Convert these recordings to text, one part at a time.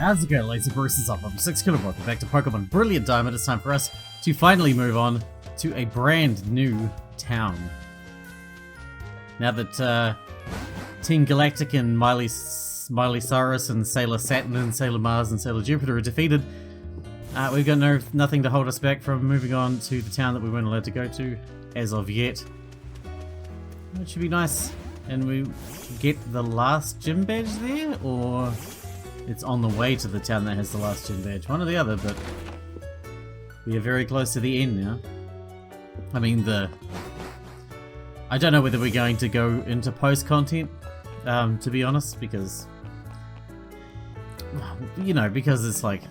How's it going, laser bruises up? I'm Sixkilla, welcome back to Pokemon Brilliant Diamond. It's time for us to finally move on to a brand new town. Now that Team Galactic and Miley Cyrus and Sailor Saturn and Sailor Mars and Sailor Jupiter are defeated, we've got nothing to hold us back from moving on to the town that we weren't allowed to go to as of yet. It should be nice. And we get the last gym badge there, or it's on the way to the town that has the last gym badge. One or the other, but we are very close to the end now. I mean, I don't know whether we're going to go into post-content, to be honest, because, you know, because it's like,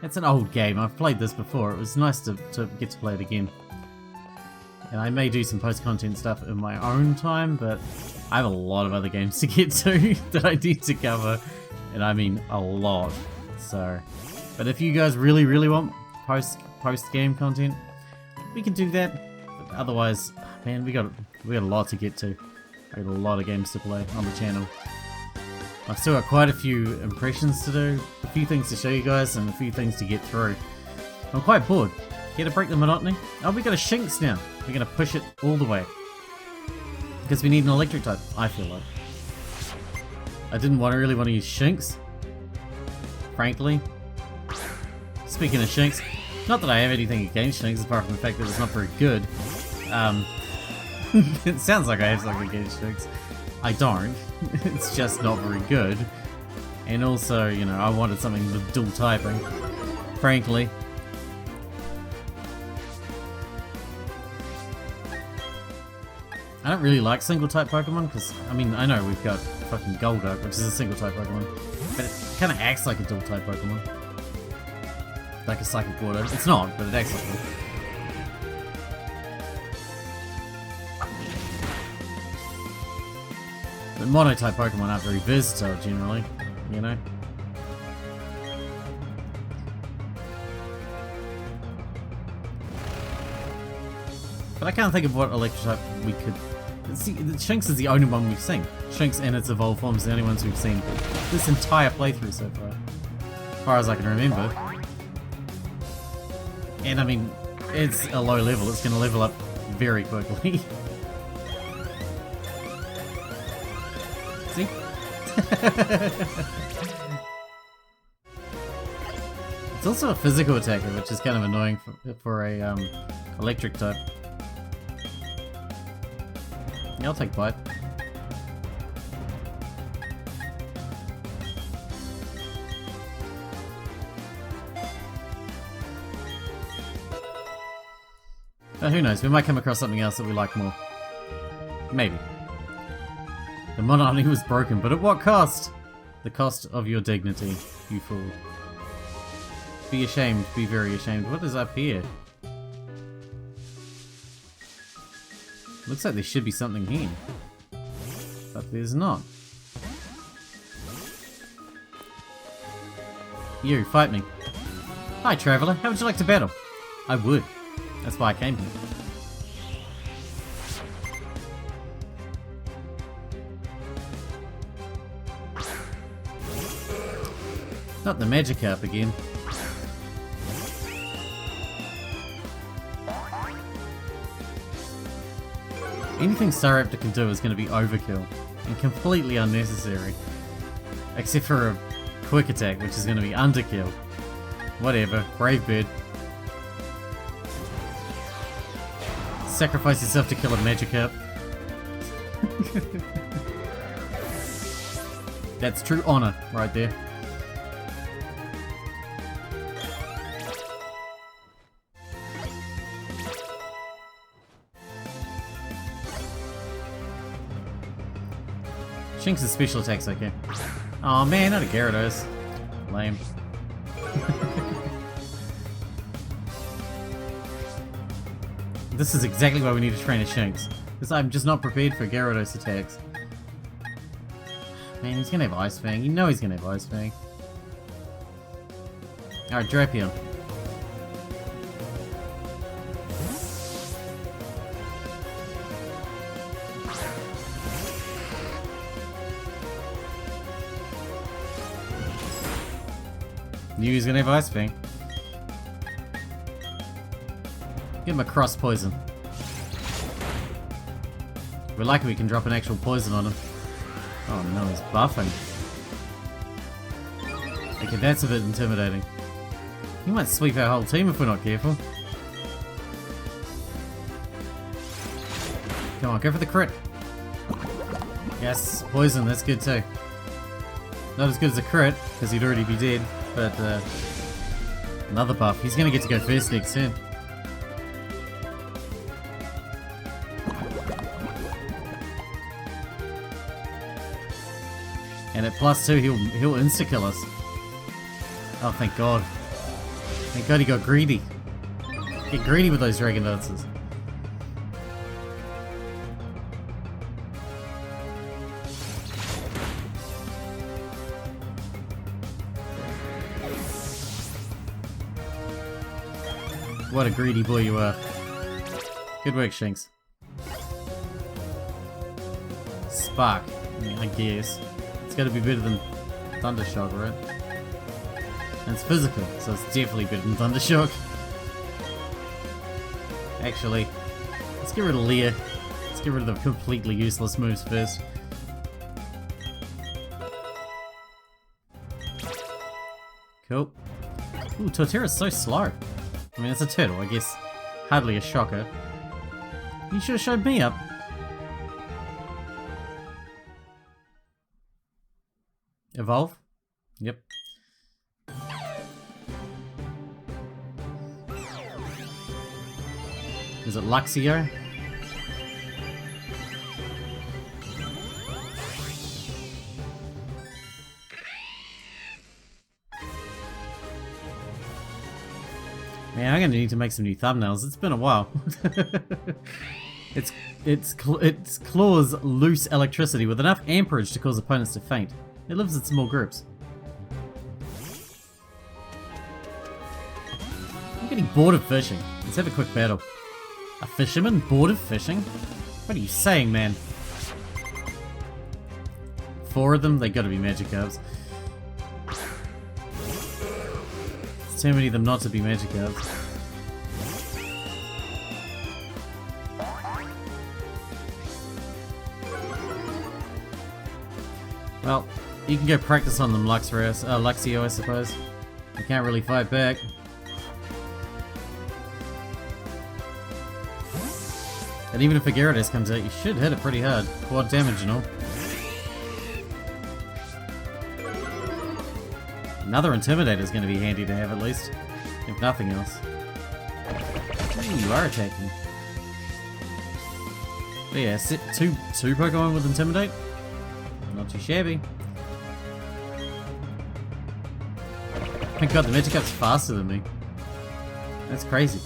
it's an old game. I've played this before. It was nice to get to play it again. And I may do some post-content stuff in my own time, but I have a lot of other games to get to that I need to cover. And I mean a lot. So, but if you guys really, really want post-game content, we can do that. But otherwise, man, we got a lot to get to. I got a lot of games to play on the channel. I've still got quite a few impressions to do, a few things to show you guys, and a few things to get through. I'm quite bored. Here to break the monotony. Oh, we got a Shinx now. We're gonna push it all the way. Because we need an electric type, I feel like. I didn't really want to use Shinx, frankly. Speaking of Shinx, not that I have anything against Shinx, apart from the fact that it's not very good. It sounds like I have something against Shinx. I don't. It's just not very good. And also, you know, I wanted something with dual typing, frankly. I don't really like single type Pokemon because, I mean, I know we've got fucking Golduck, which is a single type Pokemon, but it kind of acts like a dual type Pokemon. Like a Psychic Water. It's not, but it acts like one. But mono type Pokemon aren't very versatile generally, you know? But I can't think of what electric type we could... See, Shinx is the only one we've seen. Shinx and its evolved forms are the only ones we've seen this entire playthrough so far. As far as I can remember. And I mean, it's a low level, it's going to level up very quickly. See? It's also a physical attacker, which is kind of annoying for a electric type. Yeah, I'll take Bite. Who knows, we might come across something else that we like more. Maybe. The monotony was broken, but at what cost? The cost of your dignity, you fool. Be ashamed, be very ashamed. What is up here? Looks like there should be something here. But there's not. You, fight me. Hi, traveller. How would you like to battle? I would. That's why I came here. Not the Magikarp again. Anything Staraptor can do is going to be overkill and completely unnecessary. Except for a quick attack, which is going to be underkill. Whatever, Brave Bird. Sacrifice yourself to kill a Magikarp. That's true honor right there. Shinx's special attack's okay. Oh man, not a Gyarados. Lame. This is exactly why we need to train a Shinx. Because I'm just not prepared for Gyarados attacks. Man, he's gonna have Ice Fang. You know he's gonna have Ice Fang. Alright, Drapion. Knew he was gonna have Ice Fang. Give him a cross poison. We're lucky we can drop an actual poison on him. Oh no, he's buffing. Okay, that's a bit intimidating. He might sweep our whole team if we're not careful. Come on, go for the crit. Yes, poison, that's good too. Not as good as a crit, because he'd already be dead, but another buff. He's gonna get to go first next turn. And at +2, he'll insta-kill us. Oh, thank God. Thank God he got greedy. Get greedy with those Dragon Dances. What a greedy boy you are. Good work, Shinx. Spark, I guess. It's gotta be better than Thundershock, right? And it's physical, so it's definitely better than Thundershock. Actually, let's get rid of Leah. Let's get rid of the completely useless moves first. Cool. Ooh, Torterra's so slow. I mean, it's a turtle, I guess. Hardly a shocker. You should have showed me up. Evolve? Yep. Is it Luxio? Man, I'm gonna need to make some new thumbnails. It's been a while. Its claws loose electricity with enough amperage to cause opponents to faint. It lives in small groups. I'm getting bored of fishing. Let's have a quick battle. A fisherman bored of fishing? What are you saying, man? 4 of them? They gotta be Magikarps. There's too many of them not to be Magikarps. Well, you can go practice on them, Luxio, I suppose. You can't really fight back. And even if a Gyarados comes out, you should hit it pretty hard. Quad damage and all. Another Intimidator is going to be handy to have at least, if nothing else. Ooh, you are attacking. But yeah, two Pokemon with Intimidate. Not too shabby. Thank God the Magikarp's faster than me. That's crazy.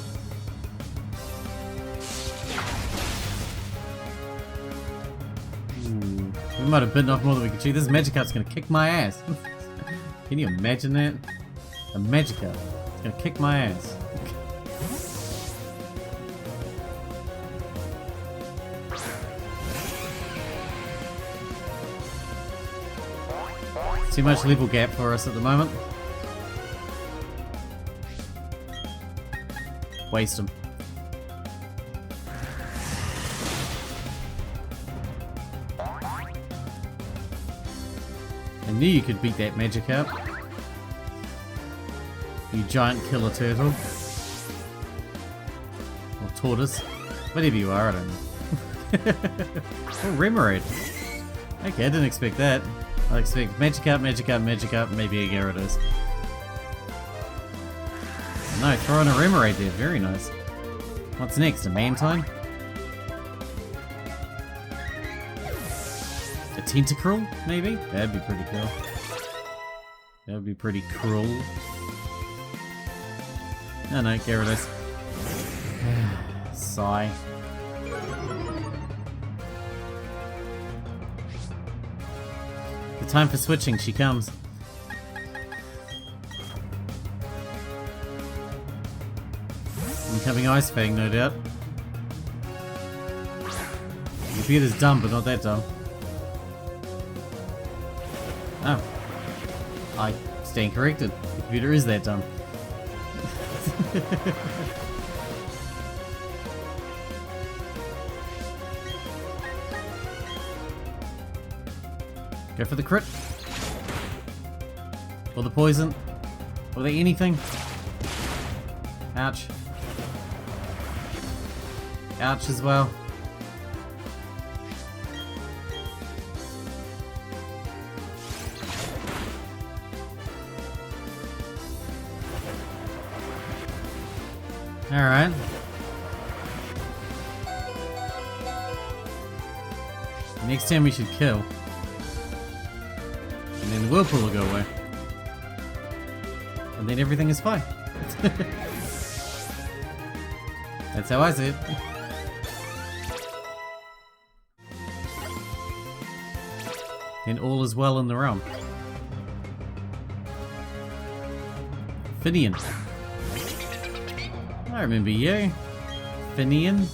Ooh, we might have bitten off more than we could chew. This Magikarp's gonna kick my ass. Can you imagine that? A Magikarp. It's gonna kick my ass. Too much level gap for us at the moment. Waste him. I knew you could beat that Magikarp. You giant killer turtle. Or tortoise. Whatever you are, I don't know. Oh, Remoraid. Okay, I didn't expect that. I expect Magikarp, maybe a Gyarados. No, throw in a Remoraid there, very nice. What's next, a Mantine? A Tentacruel, maybe? That'd be pretty cool. That would be pretty cruel. No, Gyarados. Sigh. The time for switching, she comes. Incoming Ice Fang, no doubt. The computer's dumb, but not that dumb. Oh. I Stand corrected. The computer is that dumb. Go for the crit. Or the poison. Or the anything. Ouch. Ouch as well. Alright. Next time we should kill. And then the whirlpool will go away. And then everything is fine. That's how I see it. Then all is well in the realm. Finian. I remember you. Finian.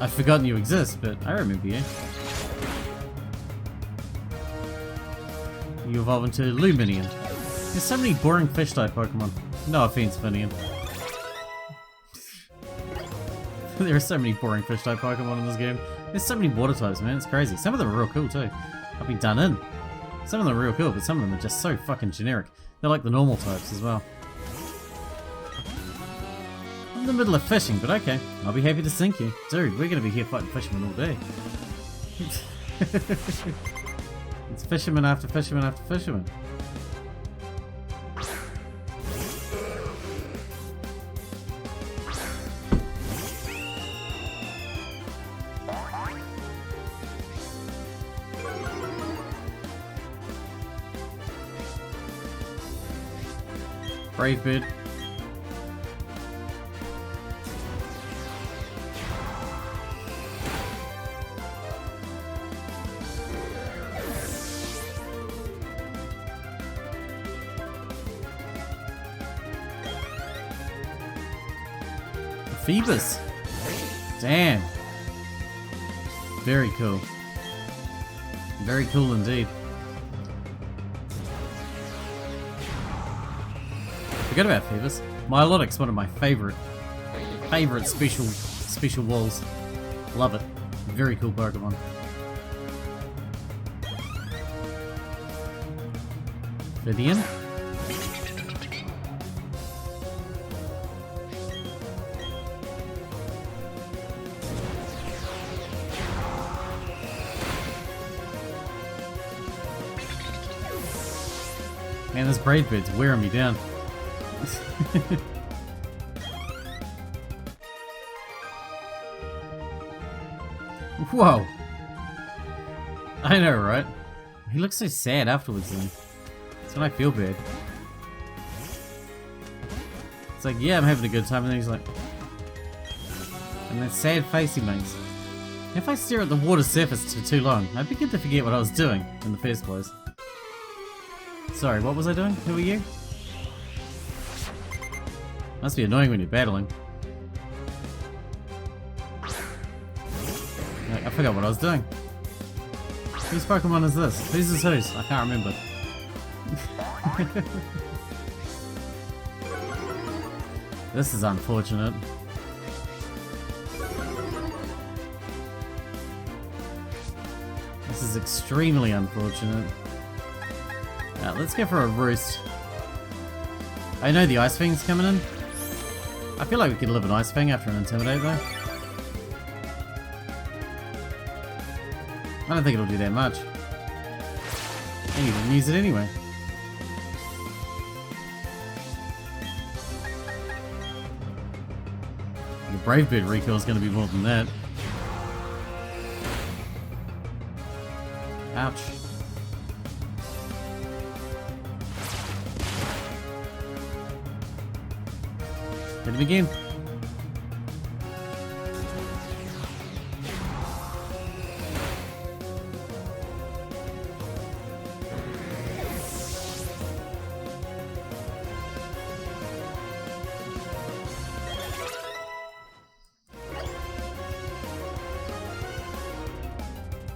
I've forgotten you exist, but I remember you. You evolve into Luminian. There's so many boring fish-type Pokemon. No offense, Finian. There are so many boring fish-type Pokemon in this game. There's so many water types, man. It's crazy. Some of them are real cool, too. I've been done in. Some of them are real cool, but some of them are just so fucking generic. They're like the normal types as well. I'm in the middle of fishing, but okay. I'll be happy to sink you. Dude, we're gonna be here fighting fishermen all day. It's fisherman after fisherman after fisherman. Brave bird. Phoebus. Damn. Very cool. Very cool indeed. Forget about Phoebus. Milotic's one of my favorite special walls. Love it. Very cool Pokemon. Vivian. Man, this Brave Bird's wearing me down. Whoa! I know, right? He looks so sad afterwards then. That's when I feel bad. It's like, yeah, I'm having a good time, and then he's like... And that sad face he makes. If I stare at the water surface for too long, I begin to forget what I was doing in the first place. Sorry, what was I doing? Who are you? Must be annoying when you're battling. I forgot what I was doing. Whose Pokemon is this? Whose is whose? I can't remember. This is unfortunate. This is extremely unfortunate. Let's go for a roost. I know the Ice Fang's coming in. I feel like we could live an Ice Fang after an Intimidate though. I don't think it'll do that much. And you didn't use it anyway. The Brave Bird recoil is going to be more than that. Ouch. Hit him again.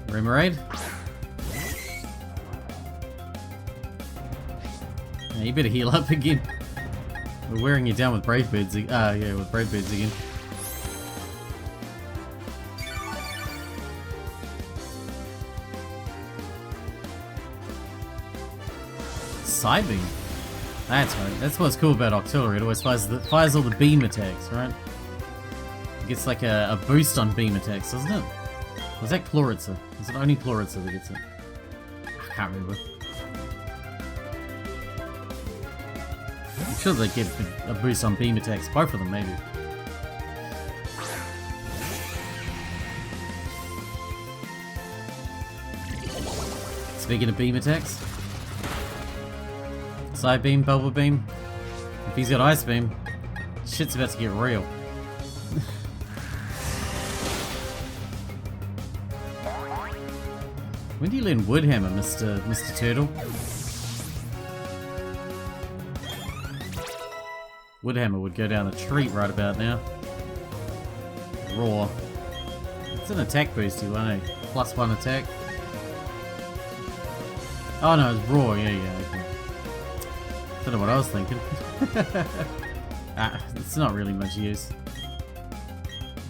Remoraid. Yeah, you better heal up again. We're wearing you down with Brave Birds. Yeah, with Brave Birds again. Side beam. That's right. That's what's cool about Octillery. It always fires all the beam attacks, right? It gets like a boost on beam attacks, doesn't it? Or is that Chloritza? Is it only Chloritza that gets it? I can't remember. I'm sure they get a boost on beam attacks. Both of them, maybe. Speaking of beam attacks, Side beam, bubble beam. If he's got ice beam, shit's about to get real. When do you learn Woodhammer, Mr. Turtle? Woodhammer would go down a treat right about now. Roar. It's an attack boost, you want a +1 attack. Oh no, it's Roar, yeah, okay. Don't know what I was thinking. It's not really much use.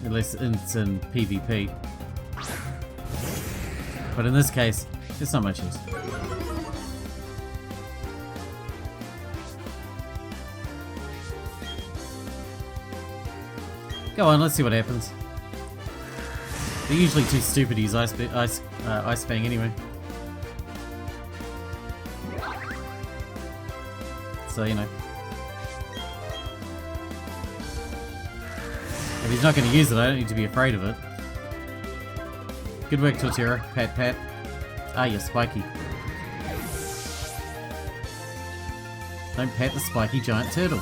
At least it's in PvP. But in this case, it's not much use. Go on, let's see what happens. They're usually too stupid to use Ice Fang anyway. So, you know. If he's not going to use it, I don't need to be afraid of it. Good work, Torterra. Pat, pat. Ah, you're spiky. Don't pat the spiky giant turtle.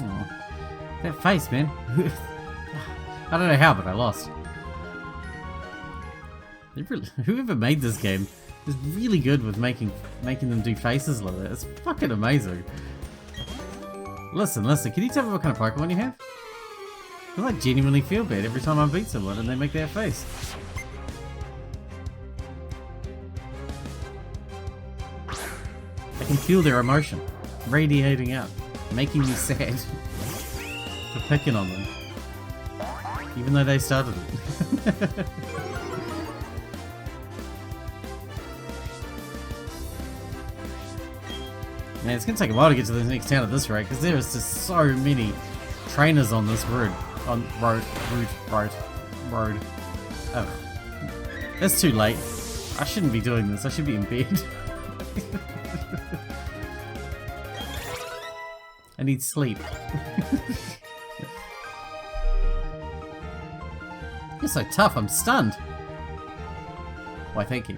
Oh, that face, man. I don't know how, but I lost. Whoever made this game is really good with making them do faces like that. It's fucking amazing. Listen, can you tell me what kind of Pokemon you have? I like genuinely feel bad every time I beat someone and they make that face. I can feel their emotion radiating out, making me sad for picking on them. Even though they started it. Man, it's gonna take a while to get to the next town at this rate, because there is just so many trainers on this road. Road. Oh. That's too late. I shouldn't be doing this, I should be in bed. I need sleep. You're so tough, I'm stunned. Why, thank you.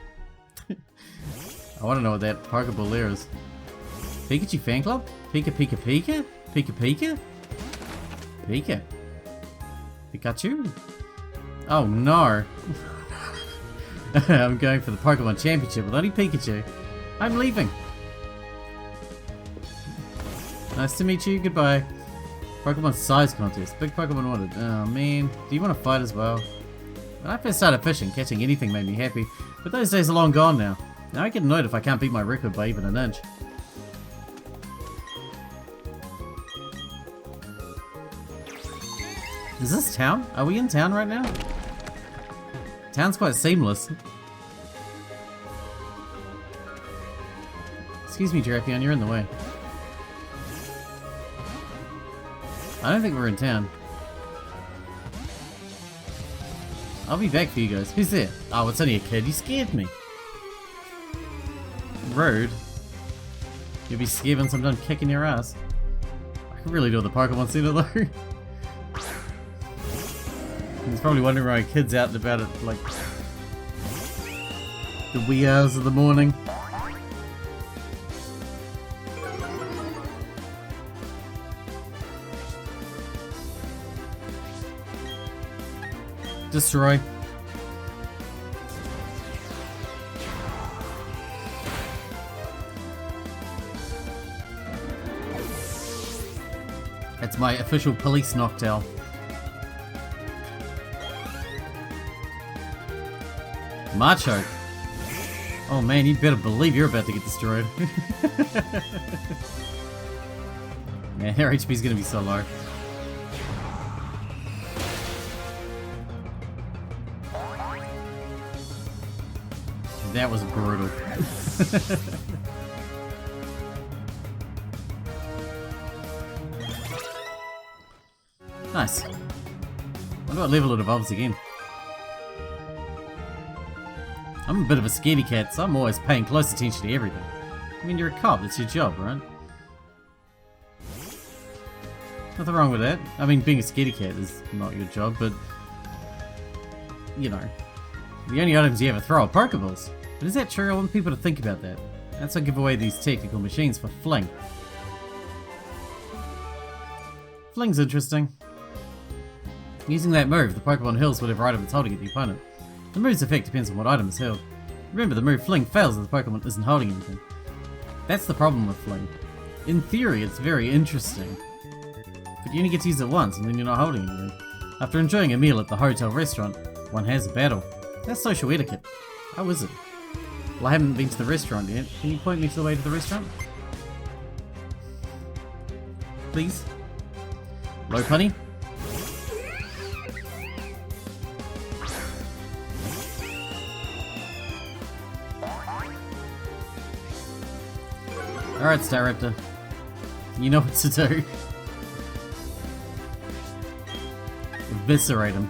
I want to know what that Pokeball there is. Pikachu fan club? Pika Pika Pika? Pika Pika? Pika. Pikachu? Oh no. I'm going for the Pokemon Championship with only Pikachu. I'm leaving. Nice to meet you, goodbye. Pokemon size contest. Big Pokemon wanted. Oh man. Do you want to fight as well? When I first started fishing, catching anything made me happy. But those days are long gone now. Now I get annoyed if I can't beat my record by even an inch. Is this town? Are we in town right now? Town's quite seamless. Excuse me, Drapion, you're in the way. I don't think we're in town. I'll be back for you guys. Who's there? Oh, it's only a kid. You scared me. Rude. You'll be scared once I'm done kicking your ass. I could really do the Pokemon Center though. He's probably wondering why kids out and about it like the wee hours of the morning. Destroy. That's my official police Noctowl. Macho. Oh man, you better believe you're about to get destroyed. Man, their HP's gonna be so low. That was brutal. Nice. Wonder what level it evolves again. I'm a bit of a scaredy cat, so I'm always paying close attention to everything. I mean, you're a cop, it's your job, right? Nothing wrong with that. I mean, being a scaredy cat is not your job, but... you know. The only items you ever throw are Pokeballs. But is that true? I want people to think about that. That's why I give away these technical machines for Fling. Fling's interesting. Using that move, the Pokemon heals whatever item it's holding at the opponent. The move's effect depends on what item is held. Remember, the move Fling fails if the Pokemon isn't holding anything. That's the problem with Fling. In theory, it's very interesting. But you only get to use it once and then you're not holding anything. After enjoying a meal at the hotel restaurant, one has a battle. That's social etiquette. How is it? Well, I haven't been to the restaurant yet. Can you point me to the way to the restaurant? Please? Low honey? Alright, Staraptor. You know what to do. Eviscerate him.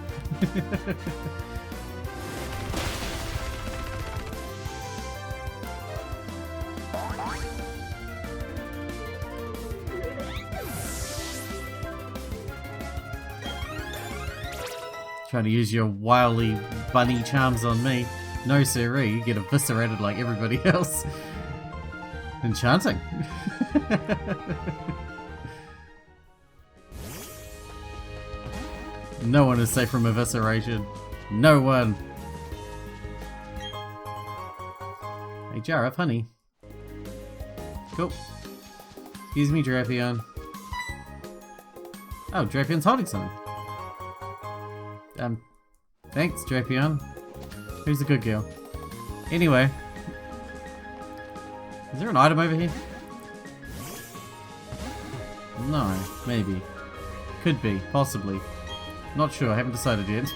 Trying to use your wily bunny charms on me. No siree, you get eviscerated like everybody else. Enchanting. No one is safe from evisceration. No one. A jar of honey. Cool. Excuse me, Drapion. Oh, Drapion's holding something. Thanks, Drapion. Who's a good girl? Anyway. Is there an item over here? No, maybe. Could be, possibly. Not sure, I haven't decided yet.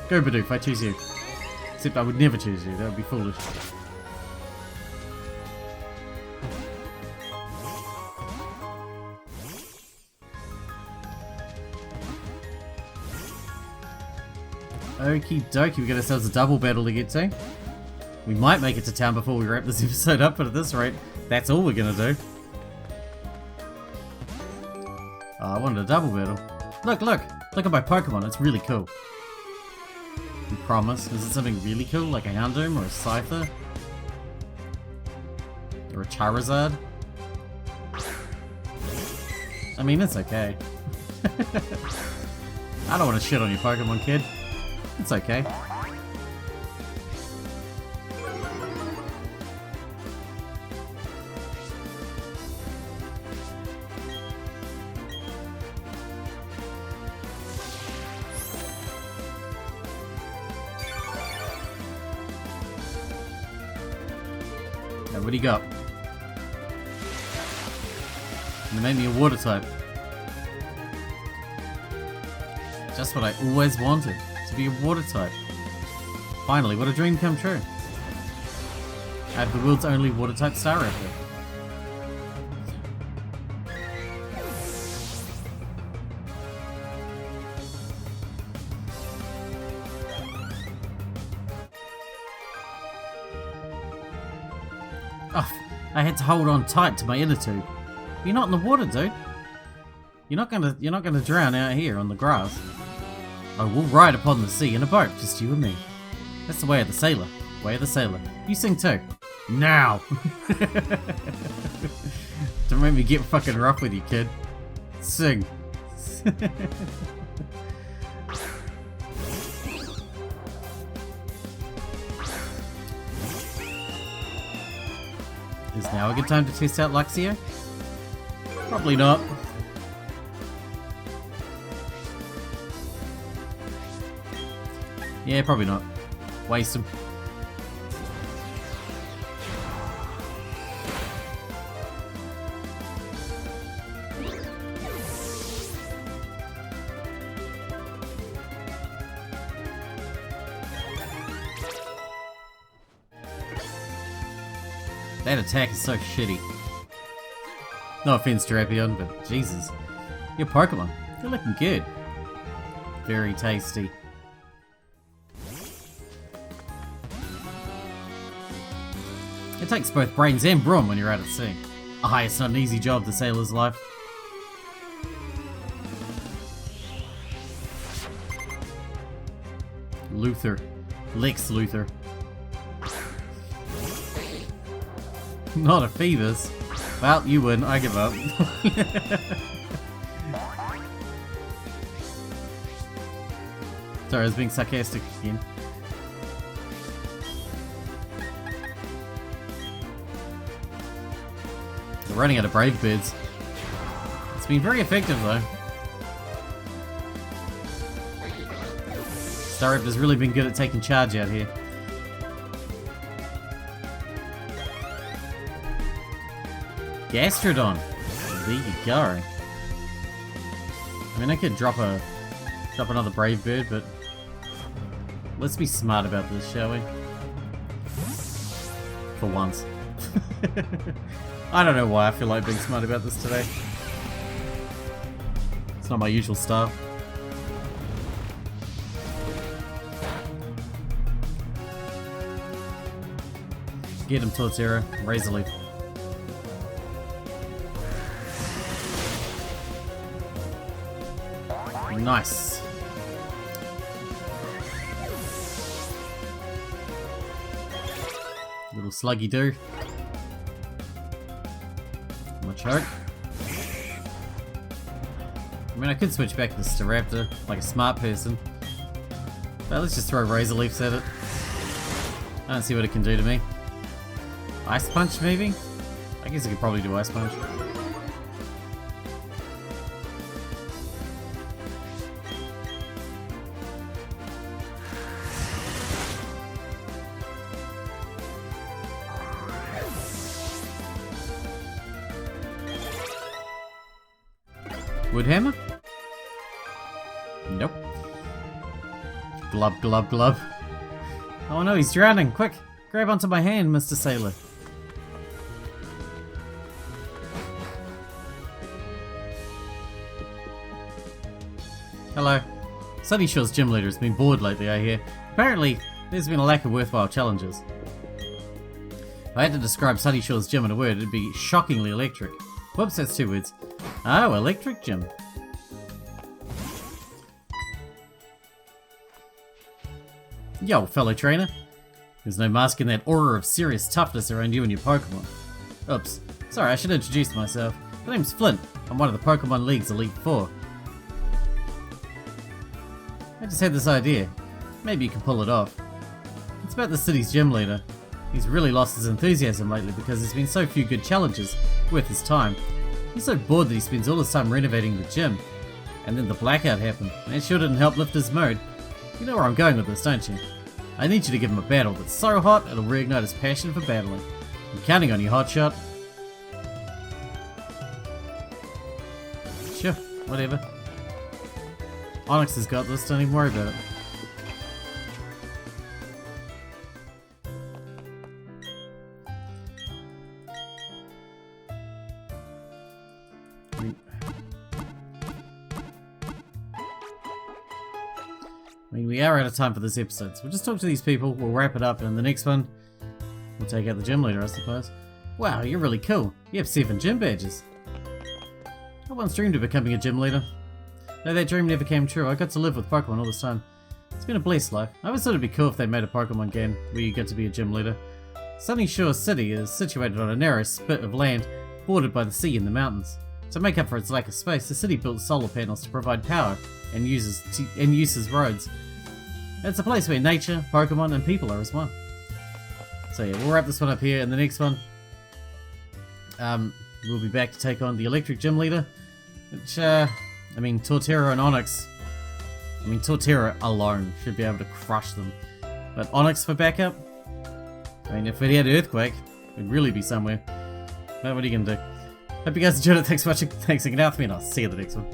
Go Bidoof, I choose you. Except I would never choose you, that would be foolish. Okie dokie, we got ourselves a double battle to get to. We might make it to town before we wrap this episode up, but at this rate, that's all we're gonna do. Oh, I wanted a double battle. Look, look! Look at my Pokemon, it's really cool. You promise? Is it something really cool, like a Houndoom or a Scyther? Or a Charizard? I mean, it's okay. I don't want to shit on your Pokemon, kid. It's okay. Now, what do you got? You made me a water type. Just what I always wanted. To be a water type. Finally, what a dream come true. I have the world's only water type Staraptor. Oh, I had to hold on tight to my inner tube. You're not in the water, dude. You're not gonna drown out here on the grass. Oh, we'll ride upon the sea in a boat, just you and me. That's the way of the sailor. Way of the sailor. You sing too. Now! Don't make me get fucking rough with you, kid. Sing. Is now a good time to test out Luxio? Probably not. Yeah, probably not. Waste him. That attack is so shitty. No offense, Drapion, but Jesus. Your Pokemon, they're looking good. Very tasty. It takes both brains and brawn when you're out at sea. Ah, it's not an easy job, the sailor's life. Luthor. Lex Luthor. Not a Phoebus. Well, you win. I give up. Sorry, I was being sarcastic again. We're running out of Brave Birds. It's been very effective though. Staraptor's really been good at taking charge out here. Gastrodon. There you go. I mean, I could drop another Brave Bird, but let's be smart about this, shall we? For once. I don't know why I feel like being smart about this today. It's not my usual style. Get him, Torterra. Razor Leaf. Nice. Little sluggy do. Much hope. I mean, I could switch back to Staraptor like a smart person. But let's just throw Razor Leafs at it. I don't see what it can do to me. Ice Punch, maybe? I guess I could probably do Ice Punch. Wood Hammer? Nope. Glub, glub, glub. Oh no, he's drowning! Quick! Grab onto my hand, Mr. Sailor. Hello. Sunnyshore's gym leader has been bored lately, I hear. Apparently, there's been a lack of worthwhile challenges. If I had to describe Sunnyshore's gym in a word, it'd be shockingly electric. Whoops, that's 2 words. Oh, electric gym. Yo, fellow trainer. There's no masking that aura of serious toughness around you and your Pokemon. Oops. Sorry, I should introduce myself. My name's Flint. I'm one of the Pokémon League's Elite Four. I just had this idea. Maybe you can pull it off. It's about the city's gym leader. He's really lost his enthusiasm lately because there's been so few good challenges worth his time. He's so bored that he spends all his time renovating the gym. And then the blackout happened, and it sure didn't help lift his mood. You know where I'm going with this, don't you? I need you to give him a battle that's so hot it'll reignite his passion for battling. I'm counting on you, Hotshot. Sure, whatever. Onyx has got this, don't even worry about it. I mean, we are out of time for this episode, so we'll just talk to these people, we'll wrap it up, and in the next one, we'll take out the gym leader, I suppose. Wow, you're really cool. You have 7 gym badges. I once dreamed of becoming a gym leader. Though that dream never came true, I got to live with Pokemon all this time. It's been a blessed life. I always thought it'd be cool if they made a Pokemon game where you get to be a gym leader. Sunnyshore City is situated on a narrow spit of land bordered by the sea and the mountains. To make up for its lack of space, the city built solar panels to provide power and uses roads. It's a place where nature, Pokemon, and people are as one. So yeah, we'll wrap this one up here. In the next one, we'll be back to take on the Electric Gym Leader, which, I mean, Torterra and Onyx. I mean, Torterra alone should be able to crush them. But Onyx for backup? I mean, if it had Earthquake, it'd really be somewhere. But what are you gonna do? Hope you guys enjoyed it. Thanks for watching. Thanks for hanging out with me, and I'll see you in the next one.